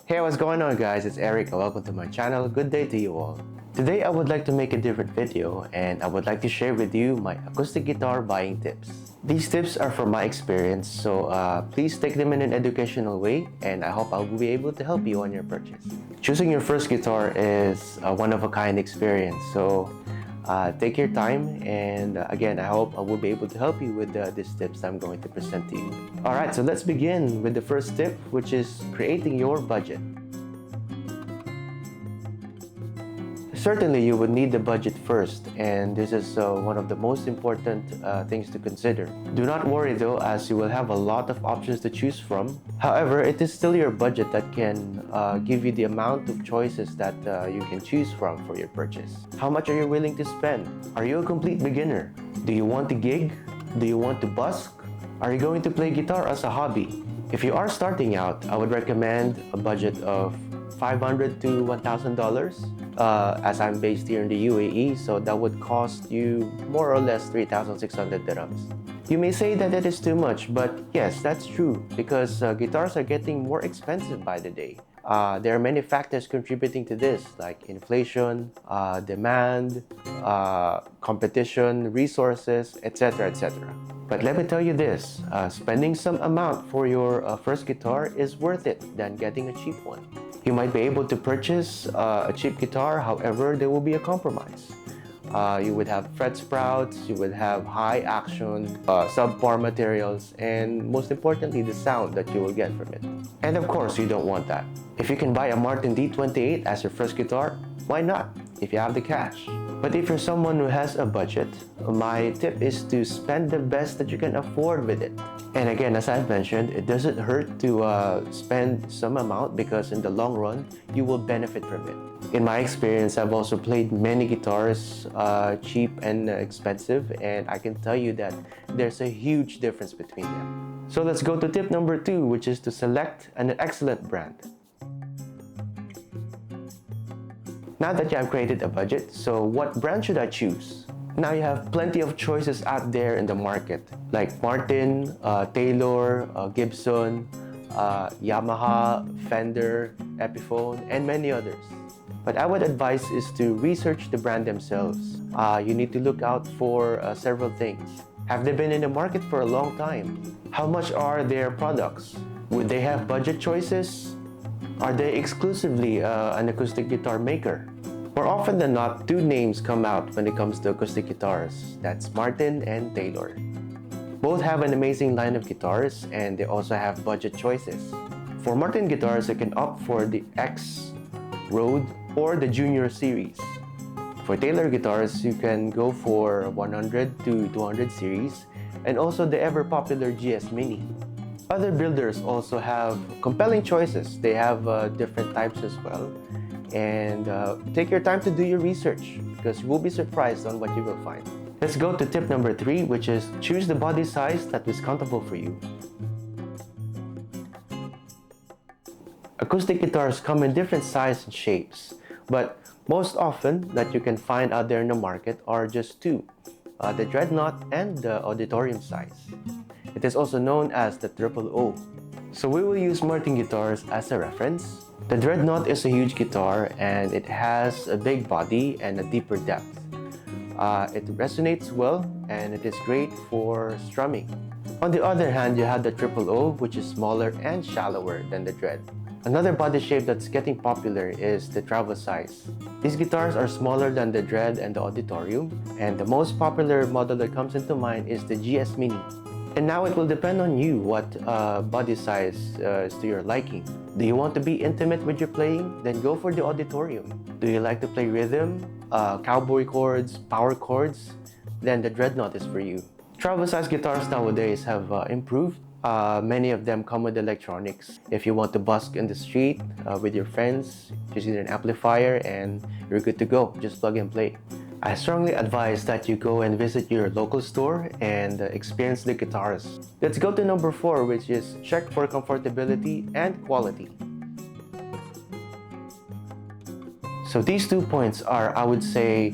Hey, what's going on guys? It's Eric and welcome to my channel. Good day to you all. Today I would like to make a different video and I would like to share with you my acoustic guitar buying tips. These tips are from my experience, so please take them in an educational way and I hope I'll be able to help you on your purchase. Choosing your first guitar is a one-of-a-kind experience, so take your time and again, I hope I will be able to help you with these tips I'm going to present to you. Alright, so let's begin with the first tip, which is creating your budget. Certainly, you would need the budget first, and this is one of the most important things to consider. Do not worry though, as you will have a lot of options to choose from. However, it is still your budget that can give you the amount of choices that you can choose from for your purchase. How much are you willing to spend? Are you a complete beginner? Do you want to gig? Do you want to busk? Are you going to play guitar as a hobby? If you are starting out, I would recommend a budget of $500 to $1,000. As I'm based here in the UAE, so that would cost you more or less 3,600 dirhams. You may say that it is too much, but yes, that's true because guitars are getting more expensive by the day. There are many factors contributing to this, like inflation, demand, competition, resources, etc. etc. But let me tell you this, spending some amount for your first guitar is worth it than getting a cheap one. You might be able to purchase a cheap guitar, however, there will be a compromise. You would have fret sprouts, you would have high action, subpar materials, and most importantly, the sound that you will get from it. And of course, you don't want that. If you can buy a Martin D28 as your first guitar, why not, if you have the cash? But if you're someone who has a budget, my tip is to spend the best that you can afford with it. And again, as I've mentioned, it doesn't hurt to spend some amount because in the long run, you will benefit from it. In my experience, I've also played many guitars, cheap and expensive, and I can tell you that there's a huge difference between them. So let's go to tip number 2, which is to select an excellent brand. Now that you have created a budget, so what brand should I choose? Now you have plenty of choices out there in the market, like Martin, Taylor, Gibson, Yamaha, Fender, Epiphone, and many others. But I would advise is to research the brand themselves. You need to look out for several things. Have they been in the market for a long time? How much are their products? Would they have budget choices? Are they exclusively an acoustic guitar maker? More often than not, two names come out when it comes to acoustic guitars. That's Martin and Taylor. Both have an amazing line of guitars and they also have budget choices. For Martin guitars, you can opt for the X, Road, or the Junior series. For Taylor guitars, you can go for 100 to 200 series and also the ever popular GS Mini. Other builders also have compelling choices. They have different types as well. And take your time to do your research because you will be surprised on what you will find. Let's go to tip number 3, which is choose the body size that is comfortable for you. Acoustic guitars come in different sizes and shapes, but most often that you can find out there in the market are just two, the dreadnought and the auditorium size. It is also known as the triple O. So we will use Martin guitars as a reference. The dreadnought is a huge guitar and it has a big body and a deeper depth. It resonates well and it is great for strumming. On the other hand, you have the triple O, which is smaller and shallower than the dread. Another body shape that's getting popular is the travel size. These guitars are smaller than the dread and the auditorium, and the most popular model that comes into mind is the GS Mini. And now it will depend on you what body size is to your liking. Do you want to be intimate with your playing? Then go for the auditorium. Do you like to play rhythm, cowboy chords, power chords? Then the dreadnought is for you. Travel size guitars nowadays have improved. Many of them come with electronics. If you want to busk in the street with your friends, just need an amplifier and you're good to go. Just plug and play. I strongly advise that you go and visit your local store and experience the guitars. Let's go to number 4, which is check for comfortability and quality. So these 2 points are, I would say,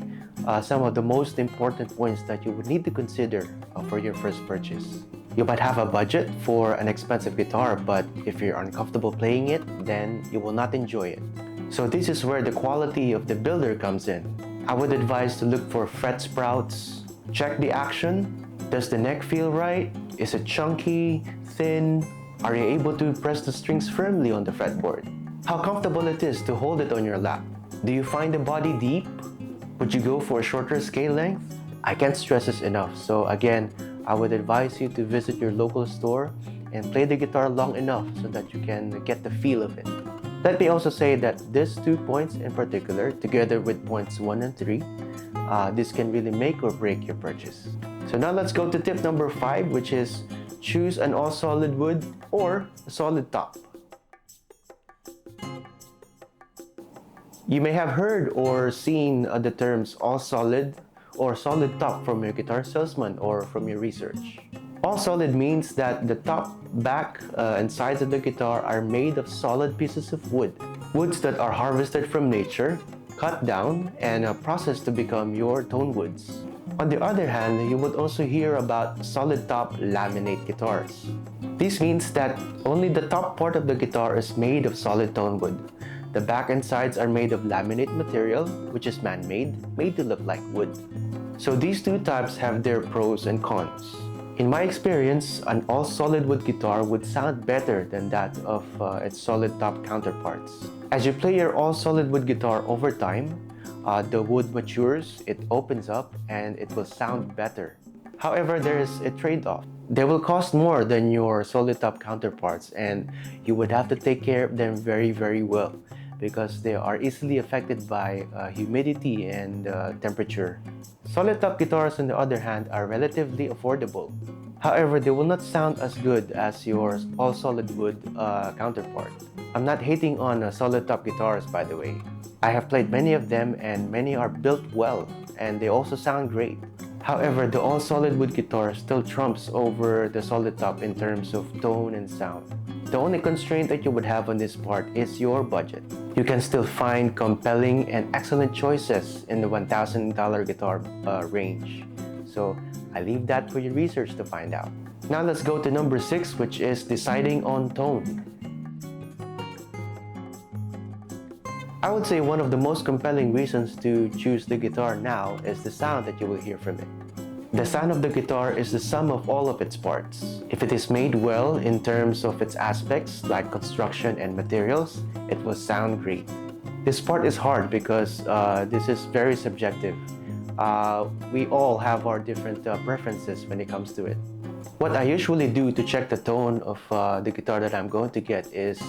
some of the most important points that you would need to consider for your first purchase. You might have a budget for an expensive guitar, but if you're uncomfortable playing it, then you will not enjoy it. So this is where the quality of the builder comes in. I would advise to look for fret sprouts, check the action. Does the neck feel right? Is it chunky, thin? Are you able to press the strings firmly on the fretboard? How comfortable it is to hold it on your lap? Do you find the body deep? Would you go for a shorter scale length? I can't stress this enough, so again, I would advise you to visit your local store and play the guitar long enough so that you can get the feel of it. Let me also say that these 2 points in particular, together with points 1 and 3, this can really make or break your purchase. So now let's go to tip number 5, which is choose an all solid wood or a solid top. You may have heard or seen the terms all solid or solid top from your guitar salesman or from your research. All solid means that the top, back, and sides of the guitar are made of solid pieces of wood. Woods that are harvested from nature, cut down, and processed to become your tone woods. On the other hand, you would also hear about solid top laminate guitars. This means that only the top part of the guitar is made of solid tone wood. The back and sides are made of laminate material, which is man-made, made to look like wood. So these 2 types have their pros and cons. In my experience, an all solid wood guitar would sound better than that of its solid top counterparts. As you play your all solid wood guitar over time, the wood matures, it opens up, and it will sound better. However, there is a trade-off. They will cost more than your solid top counterparts, and you would have to take care of them very well because they are easily affected by humidity and temperature. Solid top guitars, on the other hand, are relatively affordable. However, they will not sound as good as your all solid wood counterpart. I'm not hating on solid top guitars, by the way. I have played many of them and many are built well and they also sound great. However, the all solid wood guitar still trumps over the solid top in terms of tone and sound. The only constraint that you would have on this part is your budget. You can still find compelling and excellent choices in the $1,000 guitar range. So I leave that for your research to find out. Now let's go to number 6, which is deciding on tone. I would say one of the most compelling reasons to choose the guitar now is the sound that you will hear from it. The sound of the guitar is the sum of all of its parts. If it is made well in terms of its aspects like construction and materials, it will sound great. This part is hard because this is very subjective. We all have our different preferences when it comes to it. What I usually do to check the tone of the guitar that I'm going to get is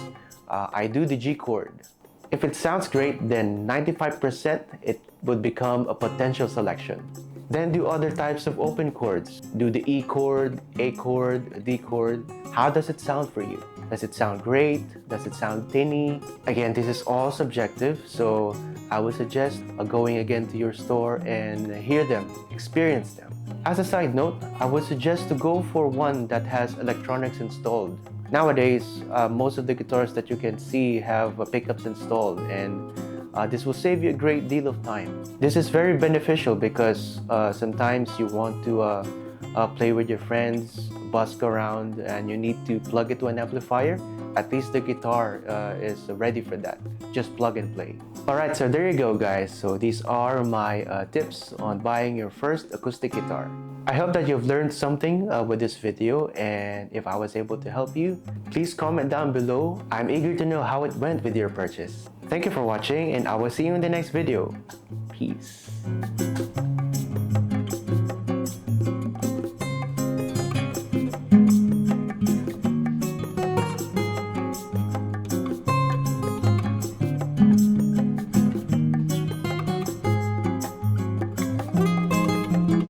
I do the G chord. If it sounds great, then 95% it would become a potential selection. Then do other types of open chords. Do the E chord, A chord, D chord. How does it sound for you? Does it sound great? Does it sound tinny? Again, this is all subjective, so I would suggest going again to your store and hear them, experience them. As a side note, I would suggest to go for one that has electronics installed. Nowadays, most of the guitars that you can see have pickups installed, and this will save you a great deal of time. This is very beneficial because sometimes you want to play with your friends, busk around, and you need to plug it to an amplifier. At least the guitar is ready for that. Just plug and play. Alright, so there you go guys. So these are my tips on buying your first acoustic guitar. I hope that you've learned something with this video, and if I was able to help you, please comment down below. I'm eager to know how it went with your purchase. Thank you for watching, and I will see you in the next video. Peace.